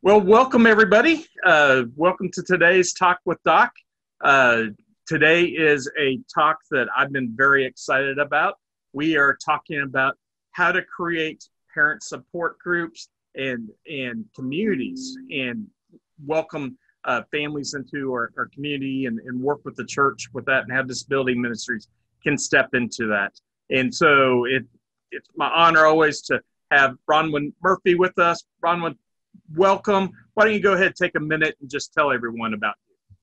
Well, welcome everybody. Welcome to today's Talk with Doc. Today is a talk that I've been very excited about. We are talking about how to create parent support groups and communities and welcome families into our community and work with the church with that and how disability ministries can step into that. And so it's my honor always to have Bronwyn Murphy with us. Bronwyn, welcome. Why don't you go ahead and take a minute and just tell everyone about you?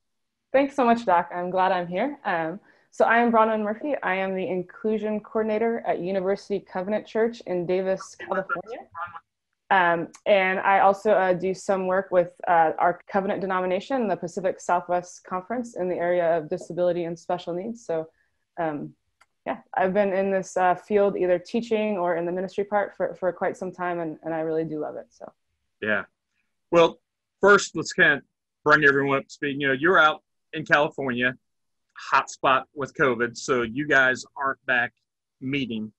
Thanks so much, Doc. I'm glad I'm here. So I am Bronwyn Murphy. I am the inclusion coordinator at University Covenant Church in Davis, California. And I also do some work with our Covenant denomination, the Pacific Southwest Conference in the area of disability and special needs. So yeah, I've been in this field either teaching or in the ministry part for quite some time, and I really do love it. So. Yeah. Well, first, let's kind of bring everyone up to speed. You know, you're out in California, hot spot with COVID, so you guys aren't back meeting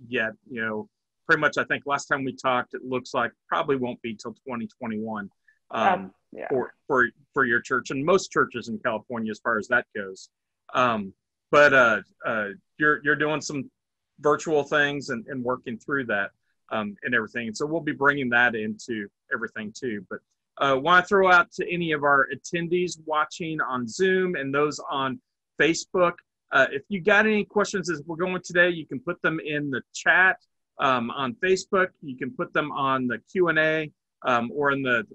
yet. You know, pretty much I think last time we talked, it looks like probably won't be till 2021 Yeah. for your church and most churches in California as far as that goes. But you're doing some virtual things and working through that. And everything. And so we'll be bringing that into everything too. But want to throw out to any of our attendees watching on Zoom and those on Facebook. If you got any questions as we're going today, you can put them in the chat on Facebook. You can put them on the Q&A or in the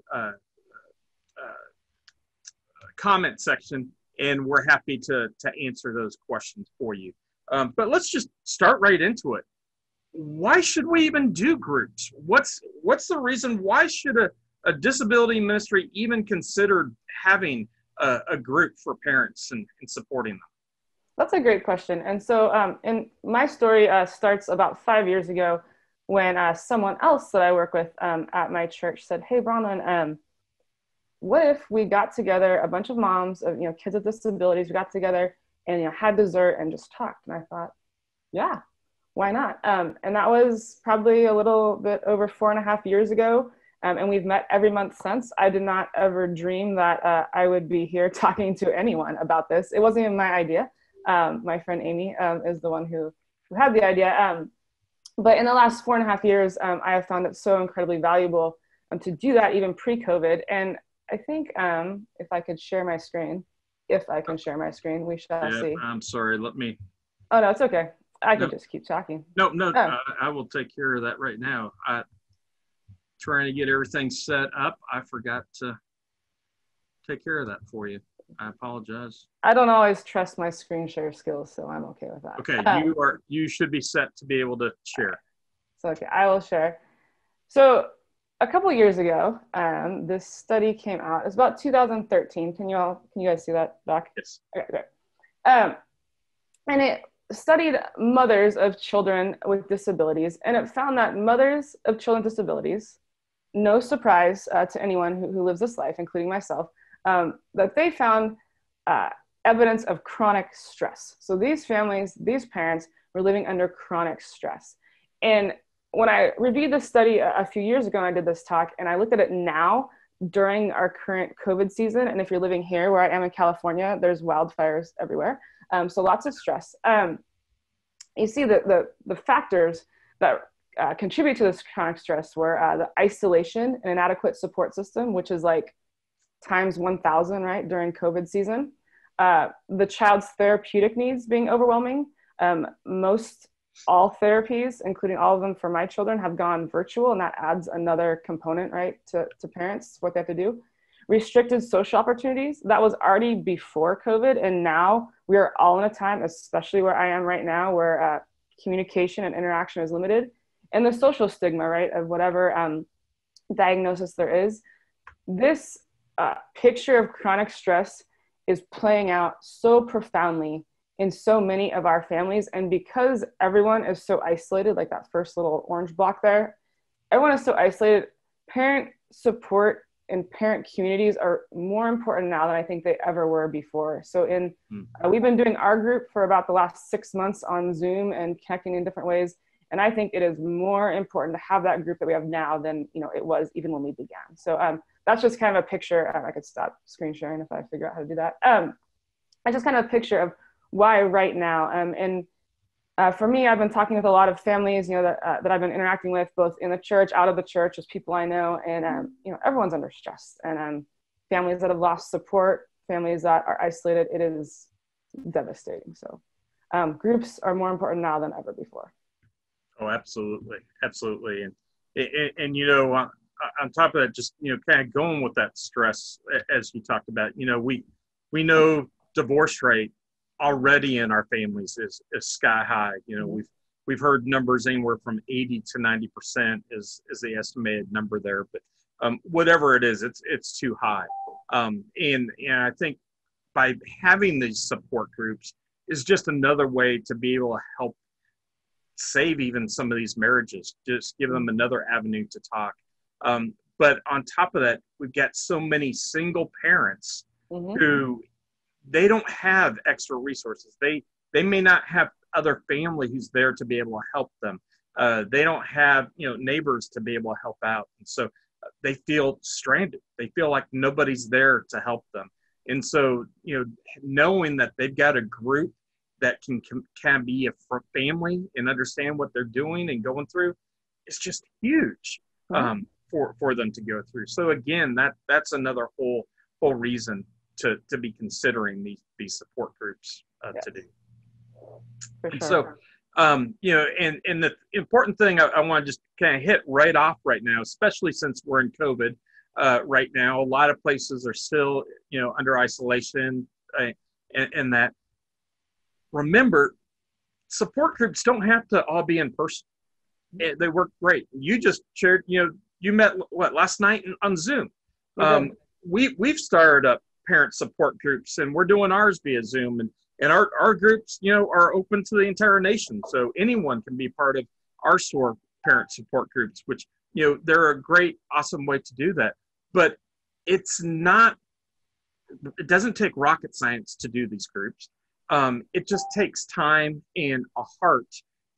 comment section, and we're happy to answer those questions for you. But let's just start right into it. Why should we even do groups? What's the reason? Why should a disability ministry even consider having a group for parents and supporting them? That's a great question. And so and my story starts about 5 years ago when someone else that I work with at my church said, hey, Bronwyn, what if we got together, a bunch of moms of kids with disabilities, we got together and had dessert and just talked. And I thought, yeah. Why not? And that was probably a little bit over 4.5 years ago. And we've met every month since. I did not ever dream that I would be here talking to anyone about this. It wasn't even my idea. My friend Amy is the one who had the idea. But in the last 4.5 years, I have found it so incredibly valuable to do that even pre-COVID. And I think if I could share my screen, if I can share my screen, we shall see. I'm sorry, let me. Oh, no, it's okay. I can just keep talking. No, I will take care of that right now. Trying to get everything set up. I forgot to take care of that for you. I apologize. I don't always trust my screen share skills, so I'm okay with that. Okay, you should be set to be able to share. So okay, I will share. So a couple years ago, this study came out. It's about 2013. Can you guys see that, Doc? Yes. Okay, great. And it studied mothers of children with disabilities, and it found that mothers of children with disabilities, no surprise to anyone who lives this life, including myself, that they found evidence of chronic stress. So these families, these parents were living under chronic stress. And when I reviewed this study a few years ago and I did this talk, and I looked at it now during our current COVID season, and if you're living here where I am in California, there's wildfires everywhere. So lots of stress. You see the factors that contribute to this chronic stress were the isolation and inadequate support system, which is like times 1,000, right, during COVID season. The child's therapeutic needs being overwhelming. Most all therapies, including all of them for my children, have gone virtual, and that adds another component, right, to parents, what they have to do. Restricted social opportunities, that was already before COVID, and now we are all in a time, especially where I am right now, where communication and interaction is limited, and the social stigma, right, of whatever diagnosis there is. This picture of chronic stress is playing out so profoundly in so many of our families, and because everyone is so isolated, like that first little orange block there, everyone is so isolated, parent support and parent communities are more important now than I think they ever were before. So we've been doing our group for about the last 6 months on Zoom and connecting in different ways. And I think it is more important to have that group that we have now than, it was even when we began. So that's just kind of a picture. I could stop screen sharing if I figure out how to do that. I just kind of a picture of why right now. For me, I've been talking with a lot of families, that I've been interacting with, both in the church, out of the church, as people I know, and everyone's under stress, and families that have lost support, families that are isolated. It is devastating. So groups are more important now than ever before. Oh, absolutely, absolutely, and on top of that, just kind of going with that stress, as you talked about, we know divorce rate already in our families is sky high. We've heard numbers anywhere from 80 to 90% is the estimated number there, but whatever it is, it's too high. And I think by having these support groups is just another way to be able to help save even some of these marriages, just give them another avenue to talk. But on top of that, we've got so many single parents who they don't have extra resources. They may not have other family who's there to be able to help them. They don't have, neighbors to be able to help out. And so they feel stranded. They feel like nobody's there to help them. And so, knowing that they've got a group that can be a family and understand what they're doing and going through, it's just huge for them to go through. So again, that's another whole reason to be considering these support groups to do. For sure. And so, and the important thing I want to just kind of hit right off right now, especially since we're in COVID right now, a lot of places are still, under isolation and that. Remember, support groups don't have to all be in person. They work great. You just shared, you met last night on Zoom. We've started up parent support groups, and we're doing ours via Zoom, and our groups, are open to the entire nation. So anyone can be part of our SOAR parent support groups, which, they're a great, awesome way to do that. But it doesn't take rocket science to do these groups. It just takes time and a heart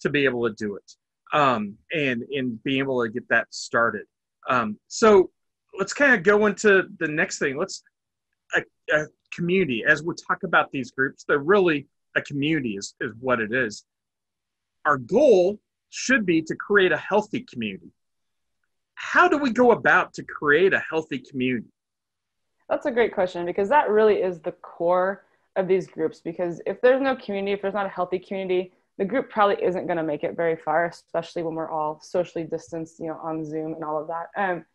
to be able to do it, and being able to get that started. So let's kind of go into the next thing. A community. As we talk about these groups, they're really a community is what it is. Our goal should be to create a healthy community. How do we go about to create a healthy community? That's a great question, because that really is the core of these groups. Because if there's no community, if there's not a healthy community, the group probably isn't going to make it very far, especially when we're all socially distanced, on Zoom and all of that.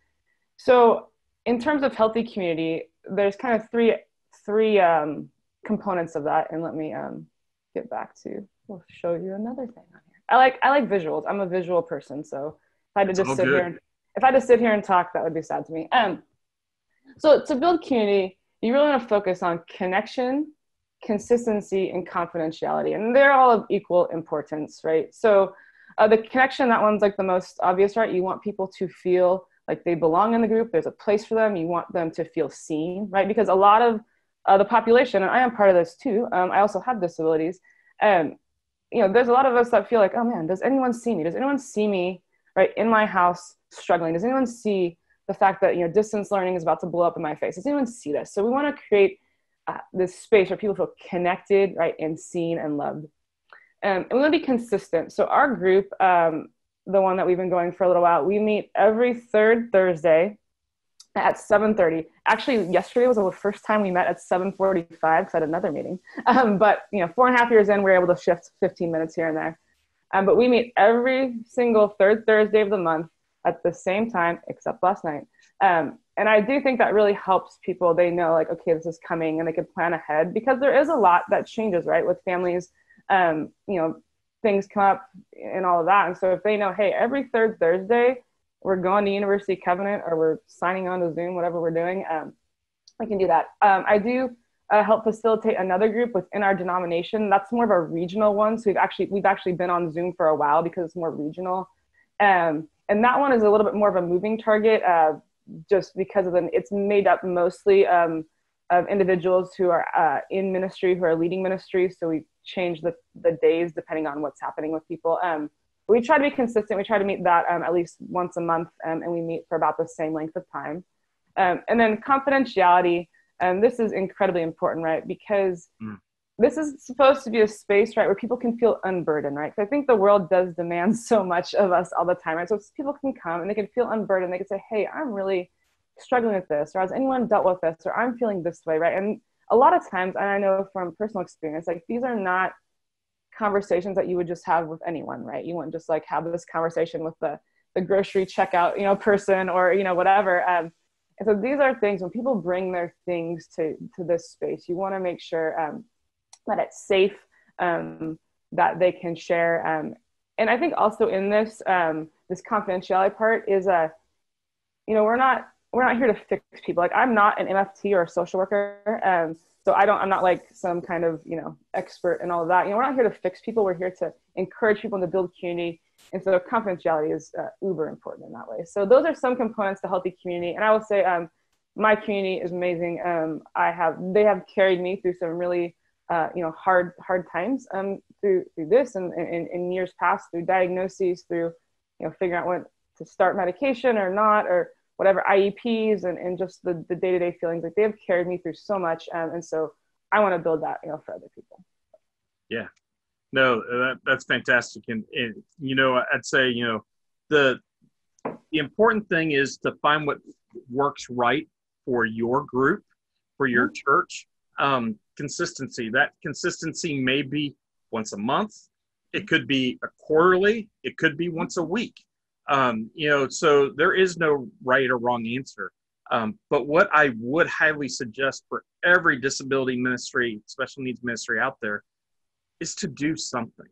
So in terms of healthy community, there's kind of three components of that. And let me get back to, we'll show you another thing on here. I like visuals. I'm a visual person. So if I had to sit here and talk, that would be sad to me. So to build community, you really want to focus on connection, consistency, and confidentiality. And they're all of equal importance, right? So the connection, that one's like the most obvious, right? You want people to feel like they belong in the group. There's a place for them. You want them to feel seen, right? Because a lot of the population, and I am part of this too, I also have disabilities. There's a lot of us that feel like, oh man, does anyone see me? Does anyone see me, right, in my house struggling? Does anyone see the fact that, distance learning is about to blow up in my face? Does anyone see this? So we want to create this space where people feel connected, right, and seen and loved. And we want to be consistent. So our group, the one that we've been going for a little while, we meet every third Thursday at 7:30. Actually, yesterday was the first time we met at 7:45 because I had another meeting. But 4.5 years in, we're able to shift 15 minutes here and there. But we meet every single third Thursday of the month at the same time, except last night. And I do think that really helps people. They know, like, okay, this is coming, and they can plan ahead, because there is a lot that changes, right, with families. Things come up and all of that. And so if they know, hey, every third Thursday, we're going to University Covenant, or we're signing on to Zoom, whatever we're doing, we can do that. I do help facilitate another group within our denomination. That's more of a regional one. So we've actually been on Zoom for a while because it's more regional. And that one is a little bit more of a moving target, just because it's made up mostly of individuals who are in ministry, who are leading ministry. So we change the days depending on what's happening with people. we try to be consistent. We try to meet that at least once a month, and we meet for about the same length of time. And then confidentiality, and this is incredibly important, right? Because this is supposed to be a space, right, where people can feel unburdened, right? Because I think the world does demand so much of us all the time, right? So people can come and they can feel unburdened. They can say, hey, I'm really struggling with this, or has anyone dealt with this, or I'm feeling this way, right? And a lot of times, and I know from personal experience, like these are not conversations that you would just have with anyone, right? You wouldn't just like have this conversation with the grocery checkout, person, or, whatever. And so these are things when people bring their things to this space, you want to make sure that it's safe, that they can share. And I think also in this, this confidentiality part is, we're not here to fix people. Like I'm not an MFT or a social worker. So I'm not like some kind of, expert in all of that. We're not here to fix people. We're here to encourage people to build community. And so confidentiality is uber important in that way. So those are some components to healthy community. And I will say, my community is amazing. They have carried me through some really, hard times through this and in years past, through diagnoses, through, figuring out when to start medication or not, or whatever, IEPs, and just the day-to-day feelings. Like they have carried me through so much. And so I want to build that, for other people. Yeah, no, that's fantastic. And I'd say, the important thing is to find what works right for your group, for your church. Consistency. That consistency may be once a month. It could be a quarterly. It could be once a week. So there is no right or wrong answer. But what I would highly suggest for every disability ministry, special needs ministry out there, is to do something.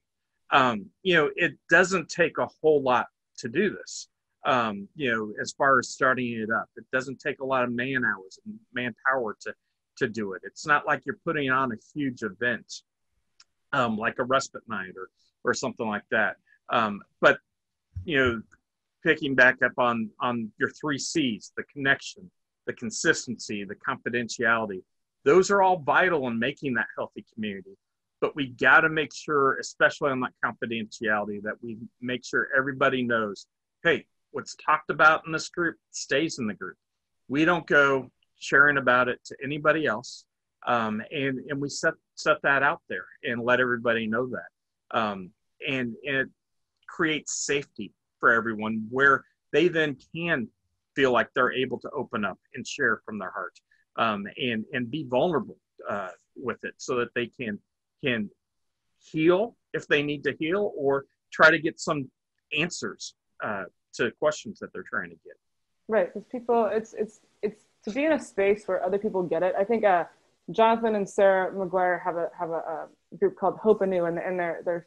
It doesn't take a whole lot to do this. As far as starting it up, it doesn't take a lot of man hours and manpower to do it. It's not like you're putting on a huge event, like a respite night or something like that. But picking back up on your 3 C's, the connection, the consistency, the confidentiality, those are all vital in making that healthy community. But we got to make sure, especially on that confidentiality, that we make sure everybody knows, hey, what's talked about in this group stays in the group. We don't go sharing about it to anybody else. And we set that out there and let everybody know that. And it creates safety for everyone, where they then can feel like they're able to open up and share from their heart, and be vulnerable with it, so that they can heal if they need to heal, or try to get some answers to questions that they're trying to get. Right, because people, it's to be in a space where other people get it. I think Jonathan and Sarah McGuire have a group called Hope Anew, and their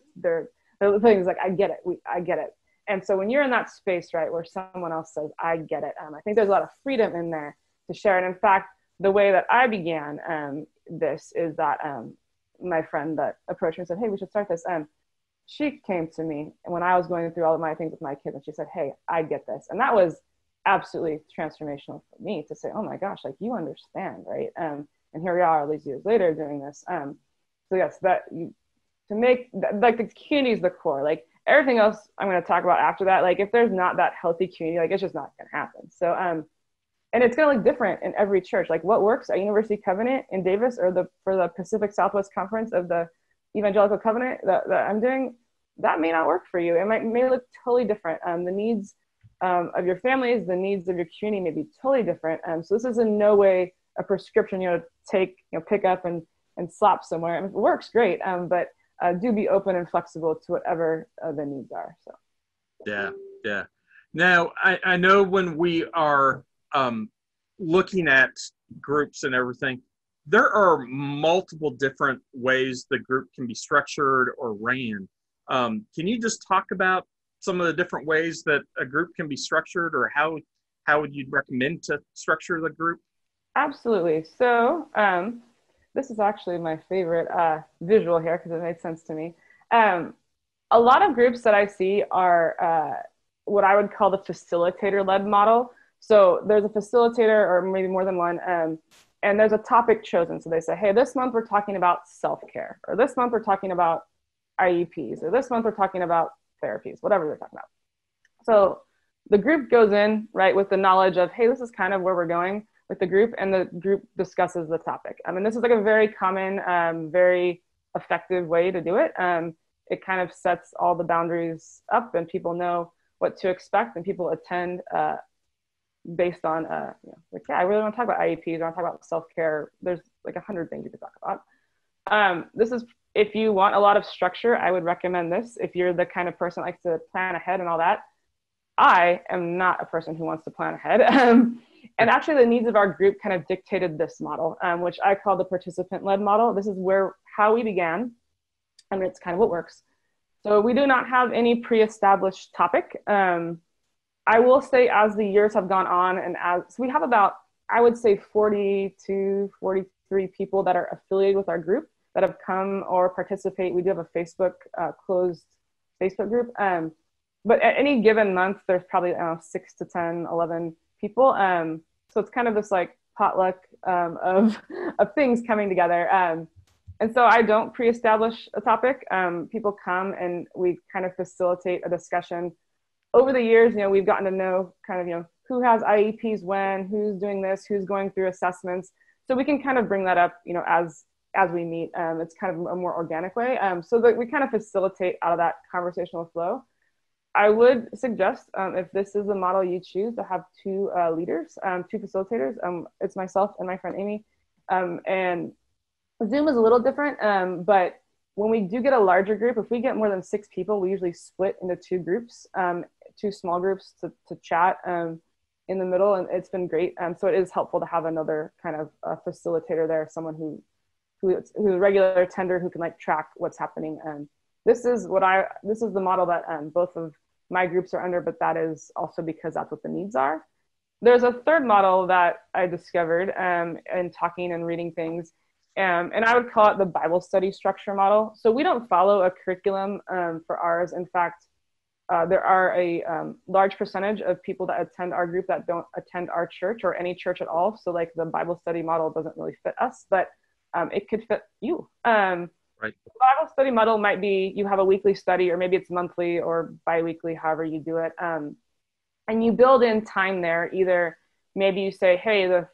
thing is like, I get it, I get it. And so when you're in that space, right, where someone else says, I get it, I think there's a lot of freedom in there to share. And in fact, the way that I began this is that my friend that approached me and said, hey, we should start this. She came to me when I was going through all of my things with my kids, and she said, hey, I get this. And that was absolutely transformational for me to say, oh my gosh, like you understand, right? And here we are all these years later doing this. So yes, to make like the community is the core. Like everything else I'm going to talk about after that, like if there's not that healthy community, like it's just not going to happen. So and it's going to look different in every church. Like what works at University Covenant in Davis, or for the Pacific Southwest Conference of the Evangelical Covenant that I'm doing, that may not work for you. It may look totally different. The needs of your families, the needs of your community may be totally different. So this is in no way a prescription, to take, pick up and slap somewhere. I mean, it works great, but do be open and flexible to whatever the needs are. So. Yeah. Now, I know when we are looking at groups and everything, there are multiple different ways the group can be structured or ran. Can you just talk about some of the different ways that a group can be structured, or how would you recommend to structure the group? Absolutely. So this is actually my favorite visual here because it made sense to me. A lot of groups that I see are what I would call the facilitator-led model. So there's a facilitator, or maybe more than one, and there's a topic chosen. So they say, hey, this month we're talking about self-care, or this month we're talking about IEPs, or this month we're talking about therapies, whatever they're talking about. So the group goes in, right, with the knowledge of, hey, this is kind of where we're going with the group, and the group discusses the topic. I mean, this is like a very common, very effective way to do it. It kind of sets all the boundaries up, and people know what to expect, and people attend based on, like, yeah, I really want to talk about IEPs, I want to talk about self-care. There's like 100 things you could talk about. This is, if you want a lot of structure, I would recommend this. If you're the kind of person that likes to plan ahead and all that, I am not a person who wants to plan ahead. And actually the needs of our group kind of dictated this model, which I call the participant-led model. This is how we began, and it's kind of what works. So we do not have any pre-established topic. I will say, as the years have gone on, and so we have about, I would say 42, 43 people that are affiliated with our group that have come or participate. We do have a Facebook, closed Facebook group. But at any given month, there's probably 6 to 10, 11 people. So it's kind of this like potluck of things coming together. And so I don't pre-establish a topic. People come and we kind of facilitate a discussion. Over the years, we've gotten to know kind of, who has IEPs when, who's doing this, who's going through assessments. So we can kind of bring that up, as we meet. It's kind of a more organic way. So that we kind of facilitate out of that conversational flow. I would suggest, if this is the model you choose, to have two leaders, two facilitators. It's myself and my friend Amy. And Zoom is a little different, but when we do get a larger group, if we get more than 6 people, we usually split into 2 groups, 2 small groups to chat in the middle, and it's been great. So it is helpful to have another kind of facilitator there, someone who's a regular attender who can like track what's happening. This is the model that both of my groups are under, but that is also because that's what the needs are. There's a third model that I discovered in talking and reading things, and I would call it the Bible study structure model. So we don't follow a curriculum for ours. In fact, there are a large percentage of people that attend our group that don't attend our church or any church at all. So like the Bible study model doesn't really fit us, but it could fit you. Right. The Bible study model might be you have a weekly study, or maybe it's monthly or bi-weekly, however you do it. And you build in time there. Either maybe you say, hey, the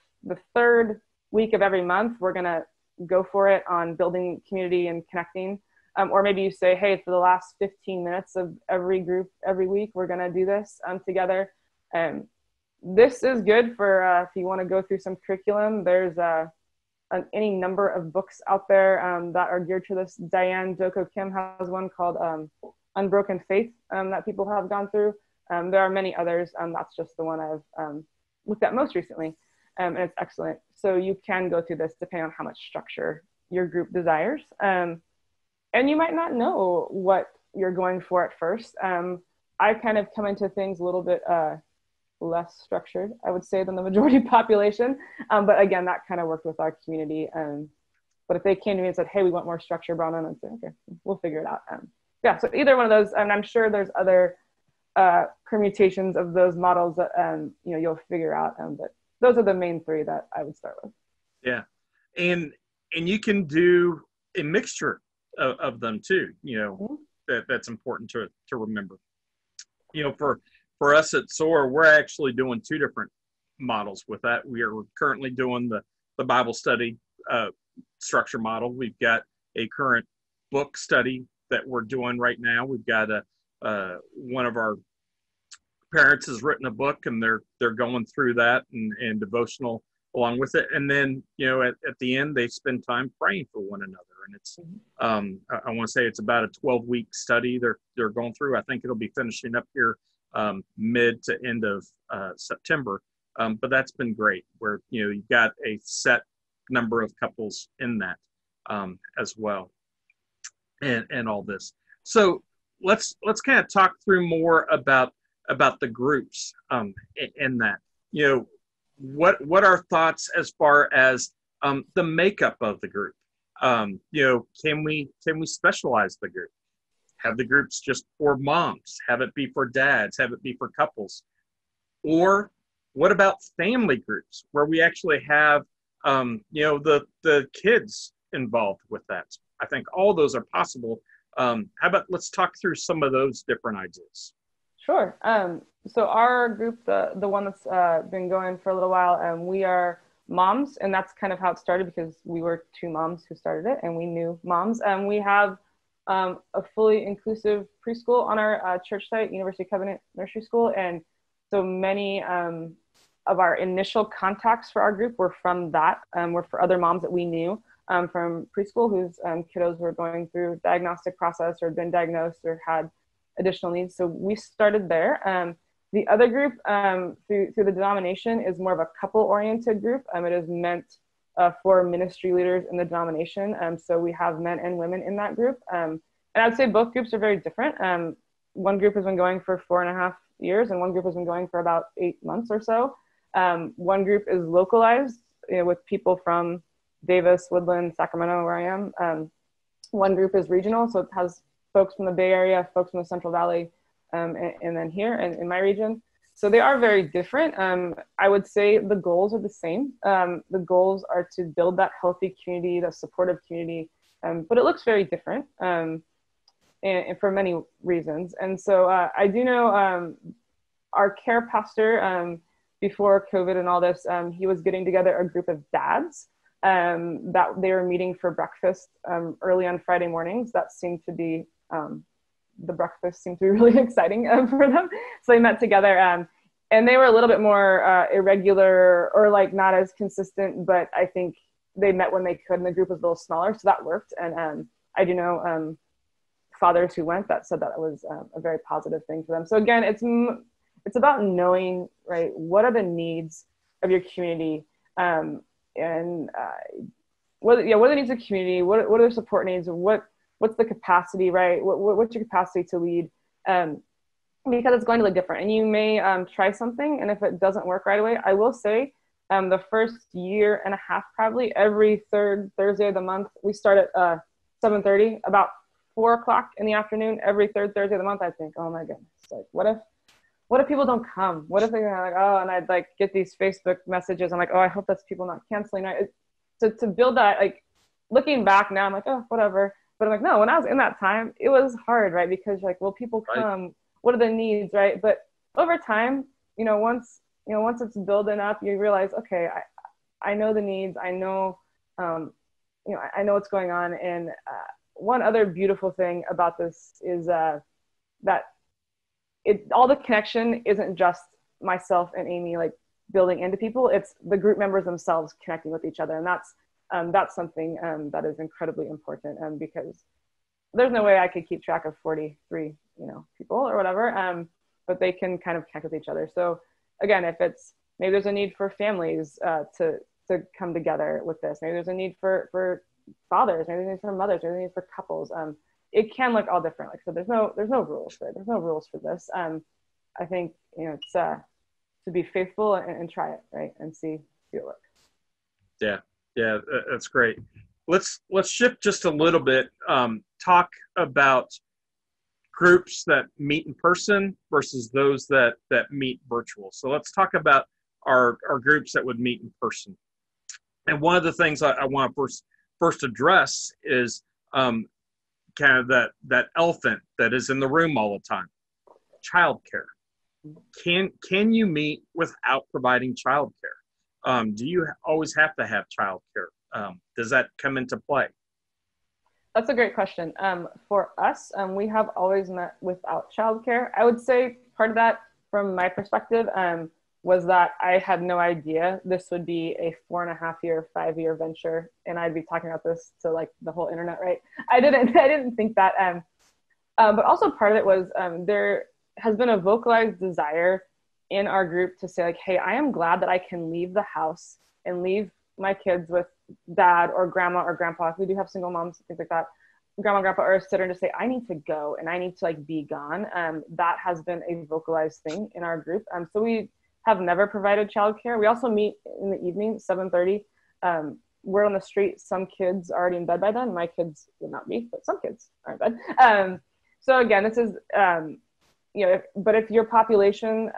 third week of every month, we're going to go for it on building community and connecting. Or maybe you say, hey, for the last 15 minutes of every group, every week, we're going to do this together. This is good for if you want to go through some curriculum. There's any number of books out there that are geared to this. Diane Joko Kim has one called Unbroken Faith that people have gone through. There are many others. That's just the one I've looked at most recently, and it's excellent. So you can go through this depending on how much structure your group desires. And you might not know what you're going for at first. I kind of come into things a little bit less structured, I would say, than the majority population. But again, that kind of worked with our community. But if they came to me and said, hey, we want more structure, Bronwyn, I'd say, okay, we'll figure it out. Yeah, so either one of those, and I'm sure there's other permutations of those models that you'll figure out. But those are the main 3 that I would start with. Yeah, and you can do a mixture of them too. That's important to remember. For us at SOAR, we're actually doing 2 different models with that. We are currently doing the Bible study structure model. We've got a current book study that we're doing right now. We've got one of our parents has written a book, and they're going through that and devotional along with it. And then, at the end, they spend time praying for one another. And it's, I want to say it's about a 12-week study they're going through. I think it'll be finishing up here mid to end of September. But that's been great, where, you've got a set number of couples in that as well, and all this. So let's kind of talk through more about the groups in that. What are thoughts as far as the makeup of the group? Can we specialize the group? Have the groups just for moms? Have it be for dads? Have it be for couples? Or what about family groups where we actually have the kids involved with that? I think all those are possible How about let's talk through some of those different ideas? Sure. So our group, the one that's been going for a little while, we are moms, and that's kind of how it started because we were two moms who started it, and we knew moms. We have a fully inclusive preschool on our church site, University Covenant Nursery School, and so many of our initial contacts for our group were from that, were for other moms that we knew from preschool whose kiddos were going through diagnostic process or been diagnosed or had additional needs. So we started there. The other group through the denomination is more of a couple-oriented group. It is meant for ministry leaders in the denomination. So we have men and women in that group. And I'd say both groups are very different. One group has been going for 4.5 years, and one group has been going for about 8 months or so. One group is localized with people from Davis, Woodland, Sacramento, where I am. One group is regional, so it has folks from the Bay Area, folks from the Central Valley, and then here in my region. So they are very different. I would say the goals are the same. The goals are to build that healthy community, that supportive community, but it looks very different and for many reasons. And so I do know our care pastor, before COVID and all this, he was getting together a group of dads that they were meeting for breakfast early on Friday mornings. That seemed to be, the breakfast seemed to be really exciting for them. So they met together and they were a little bit more irregular or like not as consistent, but I think they met when they could and the group was a little smaller. So that worked. And I do know fathers who went that said that it was a very positive thing for them. So again, it's about knowing, right, what are the needs of your community, and what are the needs of the community? What are their support needs? What's the capacity, right? What's your capacity to lead? Because it's going to look different, and you may try something, and if it doesn't work right away, I will say, the first year and a half, probably every third Thursday of the month, we start at 7:30, about 4:00 in the afternoon, every third Thursday of the month. I think, oh my goodness, like what if people don't come? What if they're like, oh, and I'd like get these Facebook messages. I'm like, oh, I hope that's people not canceling. Right? To build that, like looking back now, I'm like, oh, whatever. But I'm like, no, when I was in that time, it was hard, right? Because like, will people come? Right. What are the needs, right? But over time, once it's building up, you realize, okay, I know the needs. I know, I know what's going on. And one other beautiful thing about this is that all the connection isn't just myself and Amy like building into people. It's the group members themselves connecting with each other, and that's something that is incredibly important. Because there's no way I could keep track of 43 people or whatever, but they can kind of connect with each other. So again, if it's maybe there's a need for families to come together with this, maybe there's a need for fathers, maybe there's a need for mothers, maybe there's a need for couples. It can look all different. Like, so there's no rules, right? There's no rules for this. I think, it's to be faithful and try it, right? And see it work. Yeah. That's great. Let's shift just a little bit. Talk about groups that meet in person versus those that meet virtual. So let's talk about our groups that would meet in person. And one of the things I want to first address is, kind of that elephant that is in the room all the time, childcare. Can you meet without providing childcare? Do you always have to have childcare? Does that come into play? That's a great question. For us, we have always met without childcare. I would say part of that, from my perspective, was that I had no idea this would be a 4.5-year, 5-year venture, and I'd be talking about this to like the whole internet, right? I didn't think that. But also part of it was there has been a vocalized desire in our group to say like, hey, I am glad that I can leave the house and leave my kids with dad or grandma or grandpa. We do have single moms, things like that. Grandma, grandpa, or a sitter, and to say, I need to go and I need to like be gone. That has been a vocalized thing in our group. So we have never provided childcare. We also meet in the evening, 7:30. We're on the street. Some kids are already in bed by then. My kids would not be, but some kids are in bed. So again, this is, but if your population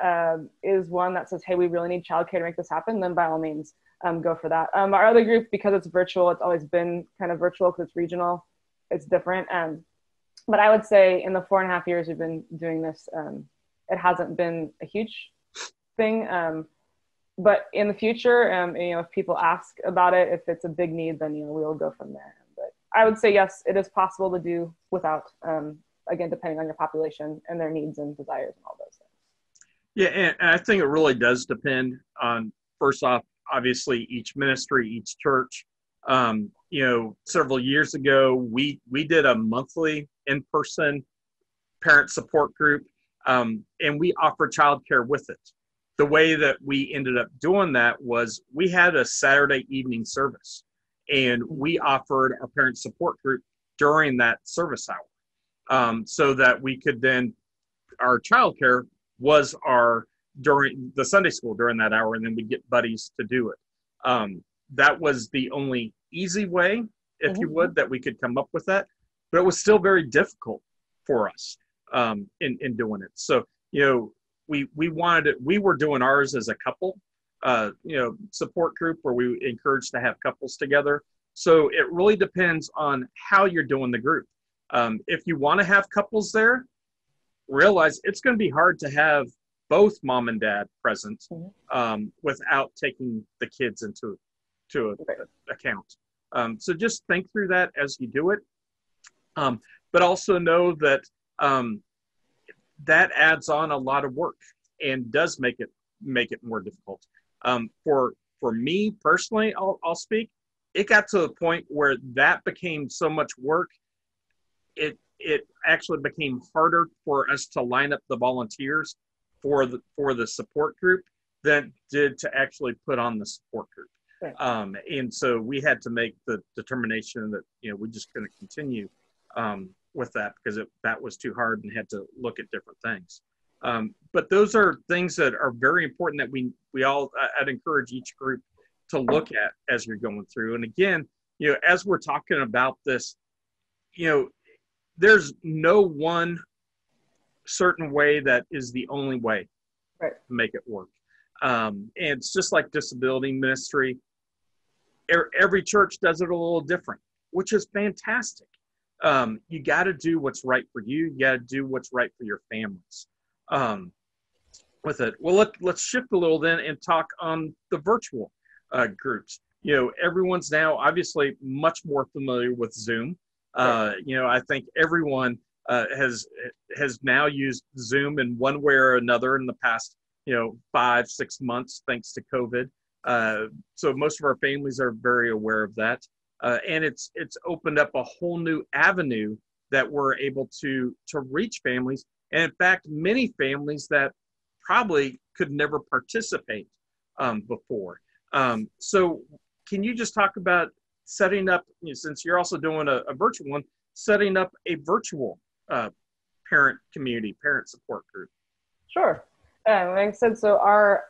is one that says, hey, we really need childcare to make this happen, then by all means, go for that. Our other group, because it's virtual, it's always been kind of virtual because it's regional. It's different. But I would say in the 4.5 years we've been doing this, it hasn't been a huge thing. But in the future, if people ask about it, if it's a big need, then, we'll go from there. But I would say, yes, it is possible to do without, again, depending on your population and their needs and desires and all those things. Yeah, and I think it really does depend on, first off, obviously each ministry, each church. Several years ago, we did a monthly in-person parent support group, and we offered childcare with it. The way that we ended up doing that was we had a Saturday evening service, and we offered our parent support group during that service hour, so that we could then, our childcare was during the Sunday school during that hour, and then we get buddies to do it. That was the only easy way, if you would, that we could come up with that, but it was still very difficult for us in doing it. So, we wanted it. We were doing ours as a couple, support group where we encouraged to have couples together. So it really depends on how you're doing the group. If you want to have couples there, realize it's going to be hard to have both mom and dad present without taking the kids into account. So just think through that as you do it. But also know that that adds on a lot of work and does make it more difficult. For me personally, I'll speak. It got to the point where that became so much work. It actually became harder for us to line up the volunteers for the support group than did to actually put on the support group. Right. And so we had to make the determination that we're just going to continue with that because that was too hard and had to look at different things. But those are things that are very important that we all, I'd encourage each group to look at as you're going through. And again, as we're talking about this, there's no one certain way that is the only way to make it work. And it's just like disability ministry. Every church does it a little different, which is fantastic. You got to do what's right for you. You got to do what's right for your families with it. Well, let's shift a little then and talk on the virtual groups. Everyone's now obviously much more familiar with Zoom. I think everyone has now used Zoom in one way or another in the past, 5-6 months, thanks to COVID. So most of our families are very aware of that. And it's opened up a whole new avenue that we're able to reach families. And in fact, many families that probably could never participate before. So can you just talk about setting up, since you're also doing a virtual one, setting up a virtual parent support group? Sure. Like I said, so our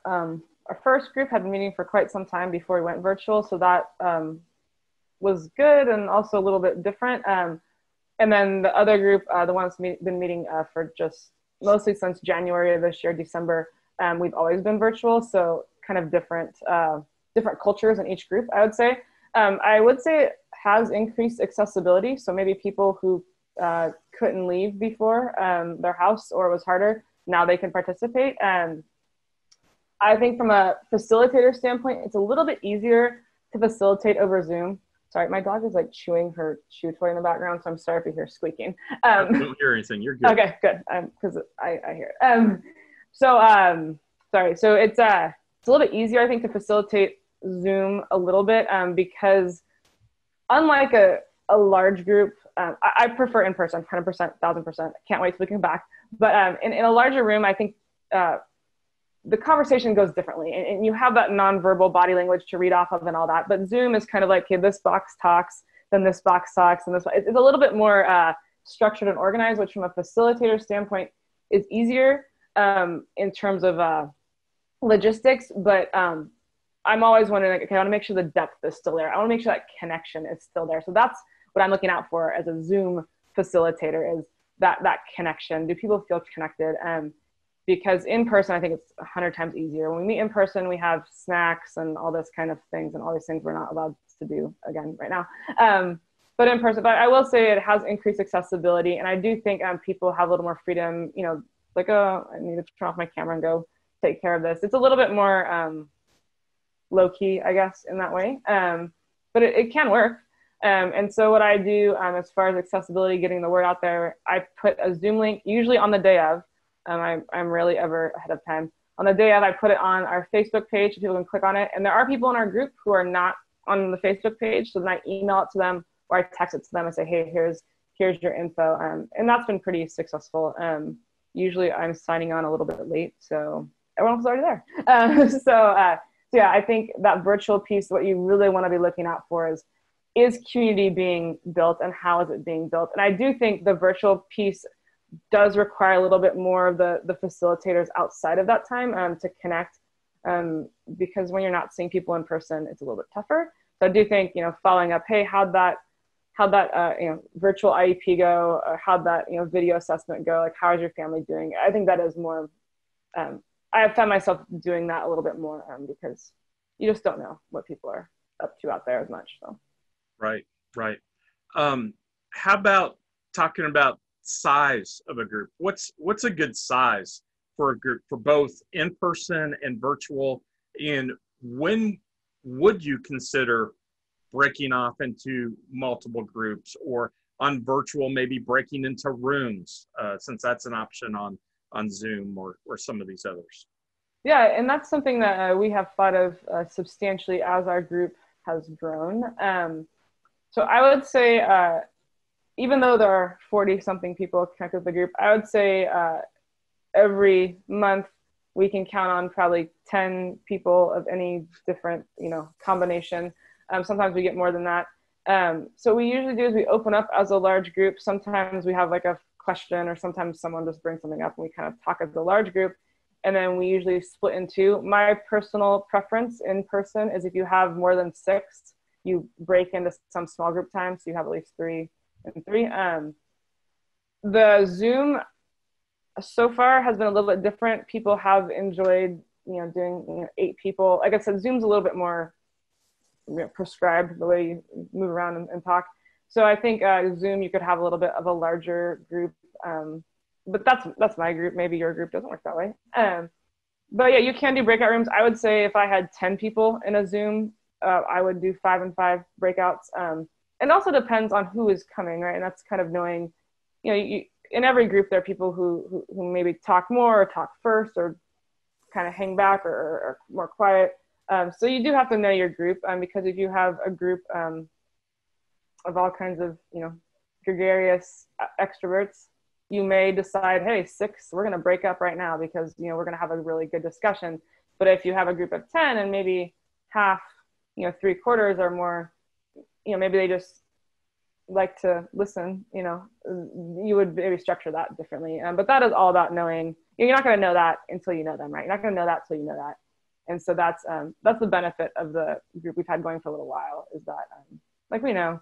first group had been meeting for quite some time before we went virtual. So that was good and also a little bit different. And then the other group, the ones been meeting for just mostly since January of this year, December, we've always been virtual. So kind of different cultures in each group, I would say. I would say it has increased accessibility. So maybe people who couldn't leave before their house or it was harder, now they can participate. And I think from a facilitator standpoint, it's a little bit easier to facilitate over Zoom. Sorry, my dog is like chewing her chew toy in the background, so I'm sorry if you hear squeaking. I don't hear anything. You're good. Okay, good. Because I hear it. Sorry. So it's a little bit easier, I think, to facilitate Zoom a little bit because unlike a large group, I prefer in person, 100%, 1000%. Can't wait till we come back. But in a larger room, I think the conversation goes differently, and you have that nonverbal body language to read off of and all that. But Zoom is kind of like, okay, this box talks, then this box talks, and this. It's a little bit more structured and organized, which from a facilitator standpoint is easier in terms of logistics. But I'm always wondering, like, okay, I want to make sure the depth is still there. I want to make sure that connection is still there. So that's what I'm looking out for as a Zoom facilitator, is that connection. Do people feel connected? Because in person, I think it's 100 times easier. When we meet in person, we have snacks and all this kind of things and all these things we're not allowed to do again right now. but in person. But I will say it has increased accessibility, and I do think people have a little more freedom. You know, like, oh, I need to turn off my camera and go take care of this. It's a little bit more low key, I guess, in that way. But it can work. And so what I do as far as accessibility, getting the word out there, I put a Zoom link usually on the day of. I'm rarely ever ahead of time. On the day of, I put it on our Facebook page so people can click on it. And there are people in our group who are not on the Facebook page, so then I email it to them or I text it to them and say, hey, here's your info. And that's been pretty successful. Usually I'm signing on a little bit late, so everyone's already there. So yeah, I think that virtual piece, what you really want to be looking out for is community being built and how is it being built? And I do think the virtual piece does require a little bit more of the facilitators outside of that time to connect, because when you're not seeing people in person, it's a little bit tougher. So I do think, following up, hey, how'd that virtual IEP go? Or how'd that, video assessment go? Like, how is your family doing? I think that is more, I have found myself doing that a little bit more because you just don't know what people are up to out there as much. So. Right. How about talking about size of a group? What's a good size for a group for both in person and virtual? And when would you consider breaking off into multiple groups, or on virtual, maybe breaking into rooms, since that's an option on Zoom or some of these others? Yeah, and that's something that we have thought of substantially as our group has grown. So I would say, even though there are 40-something people connected to the group, I would say every month we can count on probably 10 people of any different, combination. Sometimes we get more than that. So what we usually do is we open up as a large group. Sometimes we have like a question, or sometimes someone just brings something up and we kind of talk as a large group. And then we usually split into, my personal preference in person is if you have more than 6, you break into some small group time, so you have at least 3 and 3. The Zoom so far has been a little bit different. People have enjoyed, doing 8 people. Like I said, Zoom's a little bit more prescribed the way you move around and talk. So I think Zoom, you could have a little bit of a larger group. But that's my group. Maybe your group doesn't work that way. But yeah, you can do breakout rooms. I would say if I had 10 people in a Zoom, I would do 5 and 5 breakouts. It also depends on who is coming, right? And that's kind of knowing, in every group, there are people who maybe talk more or talk first or kind of hang back or are more quiet. So you do have to know your group, because if you have a group of all kinds of, gregarious extroverts, you may decide, hey, 6, we're going to break up right now because, we're going to have a really good discussion. But if you have a group of 10 and maybe half, 3/4 are more, maybe they just like to listen, you would maybe structure that differently. But that is all about knowing. You're not going to know that until you know them, right? You're not going to know that until you know that. And so that's the benefit of the group we've had going for a little while, is that, we know,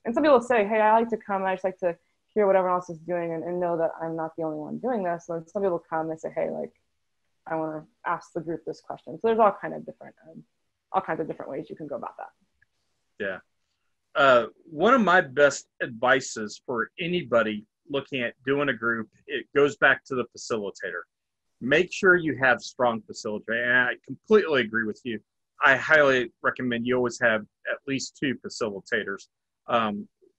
and some people say, hey, I like to come, and I just like to hear what everyone else is doing and know that I'm not the only one doing this. And some people come, they say, hey, I want to ask the group this question. So there's all kinds of different ways you can go about that. Yeah. One of my best advices for anybody looking at doing a group, it goes back to the facilitator. Make sure you have strong facilitator. And I completely agree with you. I highly recommend you always have at least 2 facilitators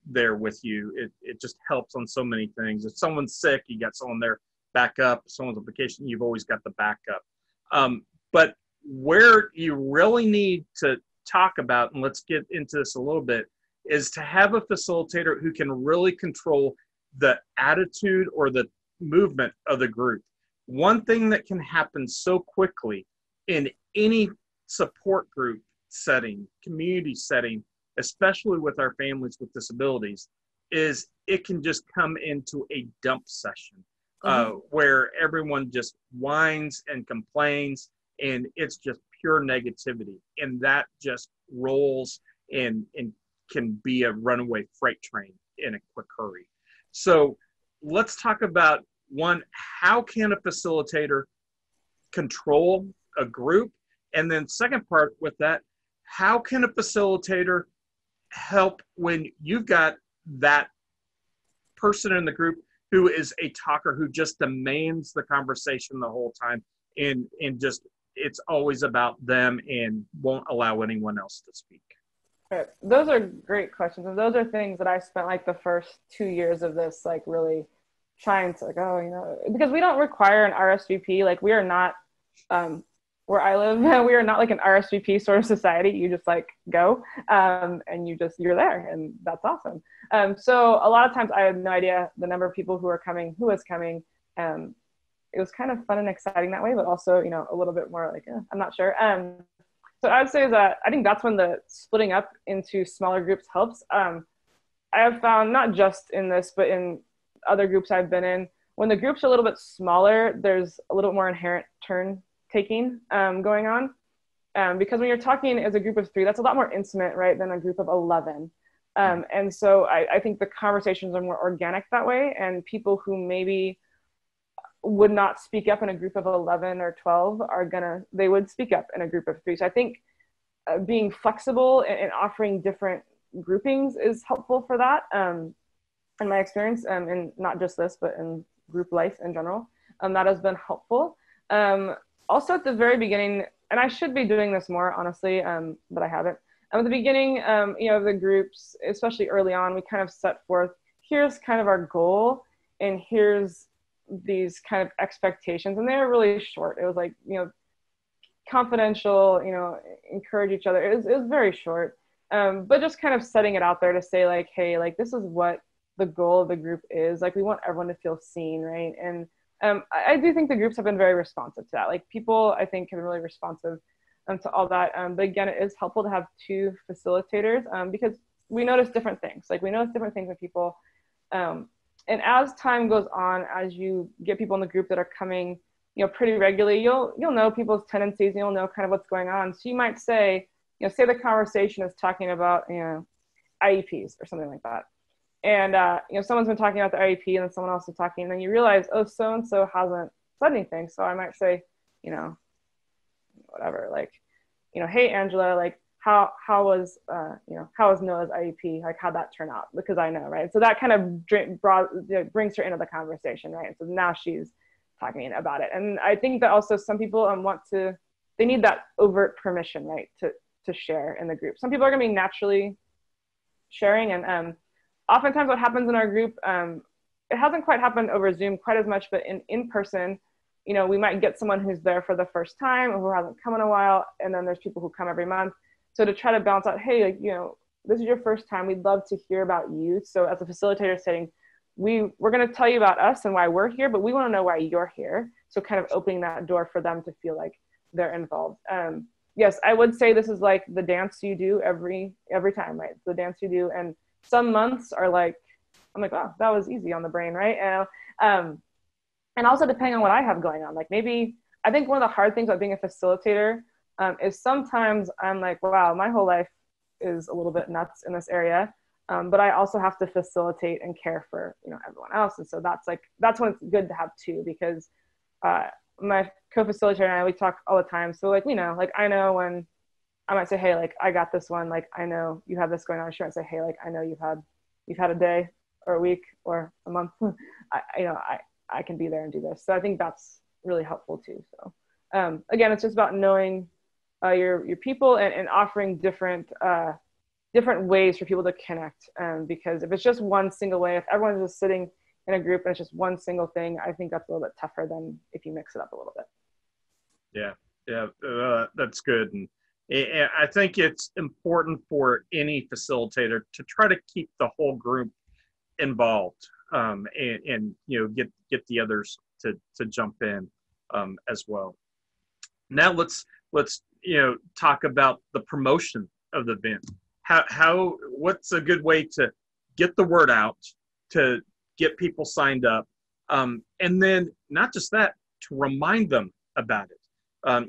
there with you. It just helps on so many things. If someone's sick, you got someone there backup. If someone's on vacation, you've always got the backup. But where you really need to talk about, and let's get into this a little bit, is to have a facilitator who can really control the attitude or the movement of the group. One thing that can happen so quickly in any support group setting, community setting, especially with our families with disabilities, is it can just come into a dump session where everyone just whines and complains, and it's just pure negativity. And that just rolls and can be a runaway freight train in a quick hurry. So let's talk about, one, how can a facilitator control a group? And then second part with that, how can a facilitator help when you've got that person in the group who is a talker, who just demands the conversation the whole time, and just it's always about them and won't allow anyone else to speak? Right. Those are great questions, and those are things that I spent like the first 2 years of this like really trying to like, oh, you know, because we don't require an RSVP. Like we are not where I live, we are not like an RSVP sort of society. You just like go and you're there, and that's awesome. So a lot of times I had no idea the number of people who was coming. It was kind of fun and exciting that way, but also, you know, a little bit more like, I'm not sure. So I would say that I think that's when the splitting up into smaller groups helps. I have found, not just in this, but in other groups I've been in, when the groups are a little bit smaller, there's a little bit more inherent turn taking going on. Because when you're talking as a group of 3, that's a lot more intimate, right, than a group of 11. And so I think the conversations are more organic that way, and people who maybe would not speak up in a group of 11 or 12 they would speak up in a group of 3. So I think being flexible and offering different groupings is helpful for that, in my experience, and not just this, but in group life in general. That has been helpful. Also at the very beginning, and I should be doing this more, honestly, but I haven't. At the beginning, you know, the groups, especially early on, we kind of set forth, here's kind of our goal, and here's these kind of expectations, and they were really short. It was like, you know, confidential, you know, encourage each other. It was very short, but just kind of setting it out there to say like, hey, like this is what the goal of the group is. Like we want everyone to feel seen, right? And I do think the groups have been very responsive to that. Like people, I think, have been really responsive to all that. But again, it is helpful to have 2 facilitators because we notice different things. Like we notice different things with people. And as time goes on, as you get people in the group that are coming, you know, pretty regularly, you'll know people's tendencies, and you'll know kind of what's going on. So you might say, you know, say the conversation is talking about, you know, IEPs or something like that. And, you know, someone's been talking about the IEP and then someone else is talking, and then you realize, oh, so-and-so hasn't said anything. So I might say, you know, whatever, like, you know, hey, Angela, like, how was Noah's IEP? Like, how'd that turn out? Because I know, right? So that kind of brings her into the conversation, right? So now she's talking about it. And I think that also some people they need that overt permission, right, to share in the group. Some people are going to be naturally sharing, and oftentimes what happens in our group, it hasn't quite happened over Zoom quite as much, but in person, you know, we might get someone who's there for the first time or who hasn't come in a while, and then there's people who come every month. So to try to balance out, hey, like, you know, this is your first time, we'd love to hear about you. So as a facilitator saying, we're going to tell you about us and why we're here, but we want to know why you're here. So kind of opening that door for them to feel like they're involved. Yes, I would say this is like the dance you do every time, right? It's the dance you do. And some months are like, I'm like, wow, that was easy on the brain, right? And also depending on what I have going on, like maybe, I think one of the hard things about being a facilitator is sometimes I'm like, wow, my whole life is a little bit nuts in this area. But I also have to facilitate and care for, you know, everyone else. And so that's when it's good to have 2, because my co-facilitator and I, we talk all the time. So like, you know, like I know when I might say, hey, like I got this one, like I know you have this going on. She might say, hey, like I know you've had a day or a week or a month. I can be there and do this. So I think that's really helpful too. So again, it's just about knowing your people and offering different ways for people to connect. Because if it's just one single way, if everyone's just sitting in a group and it's just one single thing, I think that's a little bit tougher than if you mix it up a little bit. Yeah, that's good. And I think it's important for any facilitator to try to keep the whole group involved, and you know, get the others to jump in as well. Now let's you know, talk about the promotion of the event. What's a good way to get the word out, to get people signed up, and then not just that, to remind them about it.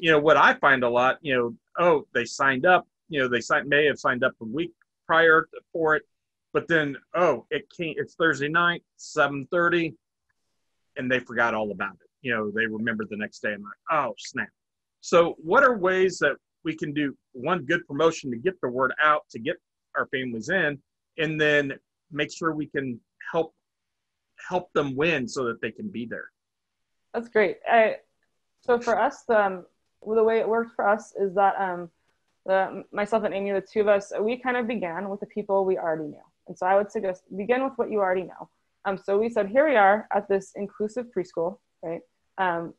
You know, what I find a lot, you know, oh, they signed up, you know, may have signed up a week prior for it, but then, oh, it's Thursday night, 7:30, and they forgot all about it. You know, they remembered the next day and like, oh, snap. So what are ways that we can do, one, good promotion to get the word out, to get our families in, and then make sure we can help them win so that they can be there. That's great. So for us, the way it worked for us is that myself and Amy, the two of us, we kind of began with the people we already knew. And so I would suggest begin with what you already know. So we said, here we are at this inclusive preschool, right?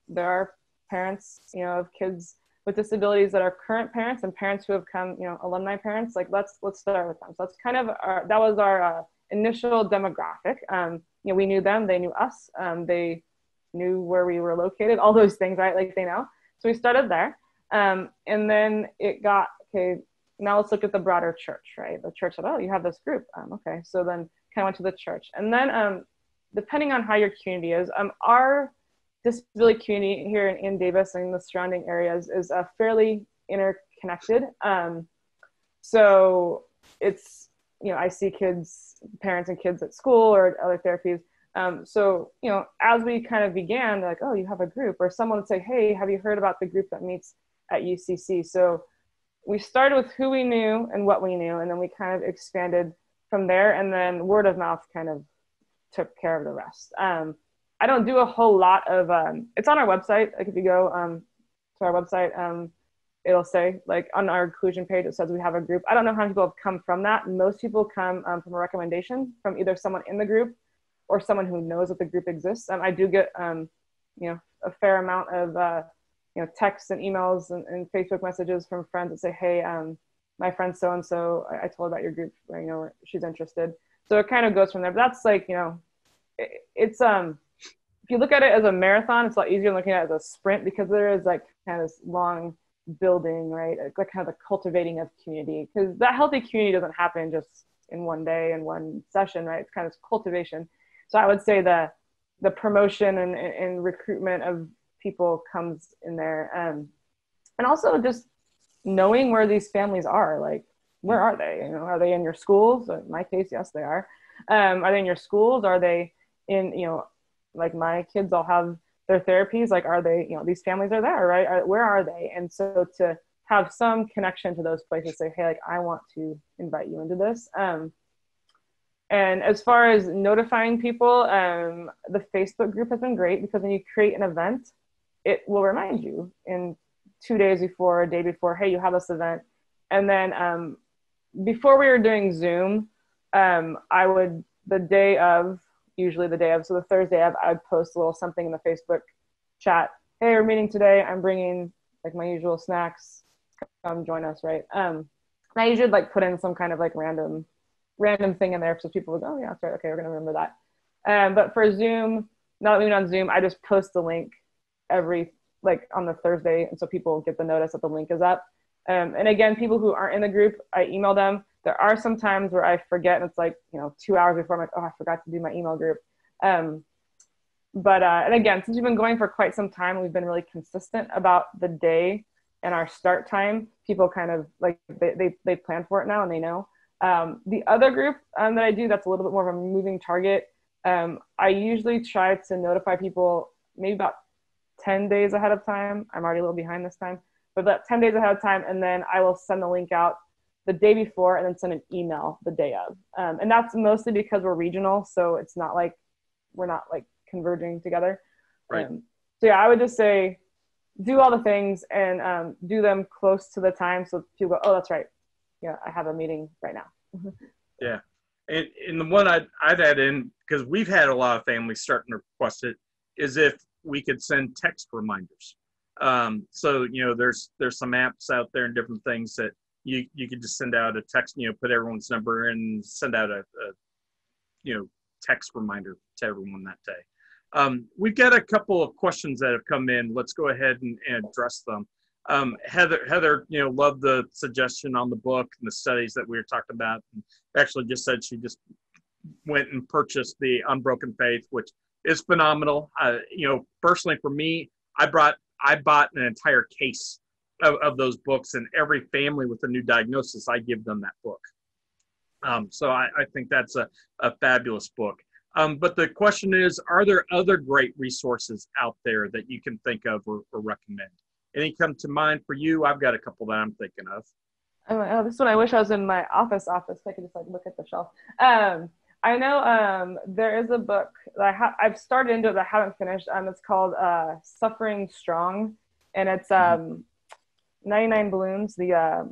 There are parents, of kids with disabilities that are current parents and parents who have come, alumni parents. Like let's start with them. So that's kind of that was our initial demographic. We knew them, they knew us, they knew where we were located, all those things, right? Like they know. So we started there. And then it got, okay, now let's look at the broader church, right? The church said, oh, you have this group. Okay. So then kind of went to the church. And then depending on how your community is, our disability community here in Davis and the surrounding areas is fairly interconnected. So it's, I see parents and kids at school or other therapies. So, as we kind of began, like, oh, you have a group, or someone would say, hey, have you heard about the group that meets at UCC? So we started with who we knew and what we knew, and then we kind of expanded from there, and then word of mouth kind of took care of the rest. I don't do a whole lot of, it's on our website. Like if you go to our website, it'll say, like on our inclusion page, it says we have a group. I don't know how many people have come from that. Most people come from a recommendation from either someone in the group or someone who knows that the group exists. I do get, a fair amount of, texts and emails and Facebook messages from friends that say, hey, my friend so-and-so, I told her about your group, she's interested. So it kind of goes from there. But that's like, it's, if you look at it as a marathon, it's a lot easier than looking at it as a sprint, because there is like kind of this long building, right? Like kind of the cultivating of community, because that healthy community doesn't happen just in one day and one session, right? It's kind of cultivation. So I would say the promotion and recruitment of people comes in there. And also just knowing where these families are, like, where are they? Are they in your schools? In my case, yes, they are. Are they in your schools? Are they in, like my kids all have their therapies. Like, are they, these families are there, right? Where are they? And so to have some connection to those places, say, hey, like, I want to invite you into this. And as far as notifying people, the Facebook group has been great, because when you create an event, it will remind you in 2 days before, a day before, hey, you have this event. And then before we were doing Zoom, I would, usually the day of, so the Thursday of, I would post a little something in the Facebook chat. Hey, we're meeting today. I'm bringing like my usual snacks. Come join us, right? And I usually like put in some kind of like random thing in there, so people would go, oh yeah, that's right. Okay, we're gonna remember that. But for Zoom, not even on Zoom, I just post the link like on the Thursday, and so people get the notice that the link is up. And again, people who aren't in the group, I email them. There are some times where I forget, and it's like, 2 hours before, I'm like, oh, I forgot to do my email group. But and again, since we've been going for quite some time, we've been really consistent about the day and our start time. People kind of like, they plan for it now and they know. The other group that I do, that's a little bit more of a moving target. I usually try to notify people maybe about 10 days ahead of time. I'm already a little behind this time, but about 10 days ahead of time. And then I will send the link out the day before, and then send an email the day of. And that's mostly because we're regional. So it's not like, we're not like converging together. Right. So yeah, I would just say, do all the things and do them close to the time. So people go, oh, that's right. Yeah, I have a meeting right now. Yeah. And the one I'd add in, because we've had a lot of families starting to request it, is if we could send text reminders. So, there's some apps out there and different things that you could just send out a text, put everyone's number and send out a text reminder to everyone that day. We've got a couple of questions that have come in. Let's go ahead and address them. Heather, loved the suggestion on the book and the studies that we were talking about. And actually just said she just went and purchased the Unbroken Faith, which is phenomenal. Personally for me, I bought an entire case of those books, and every family with a new diagnosis, I give them that book. So I think that's a fabulous book. But the question is, are there other great resources out there that you can think of or recommend? Any come to mind for you? I've got a couple that I'm thinking of. I'm like, oh, this is when I wish I was in my office. So I could just like look at the shelf. I know there is a book that I've started into it that I haven't finished. It's called Suffering Strong, and it's 99 Balloons. Yep.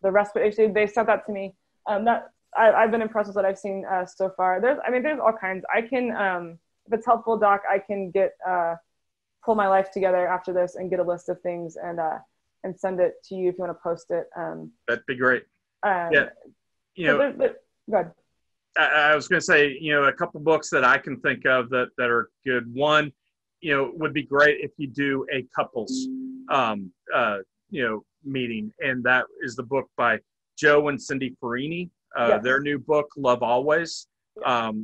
The respite. Actually, they sent that to me. I've been impressed with what I've seen so far. There's all kinds. I can, if it's helpful, Doc, I can pull my life together after this and get a list of things and send it to you if you want to post it. That'd be great. Yeah. Go ahead. I was going to say, a couple books that I can think of that are good. One, would be great if you do a couples, meeting. And that is the book by Joe and Cindy Farini. Yes. Their new book, Love Always.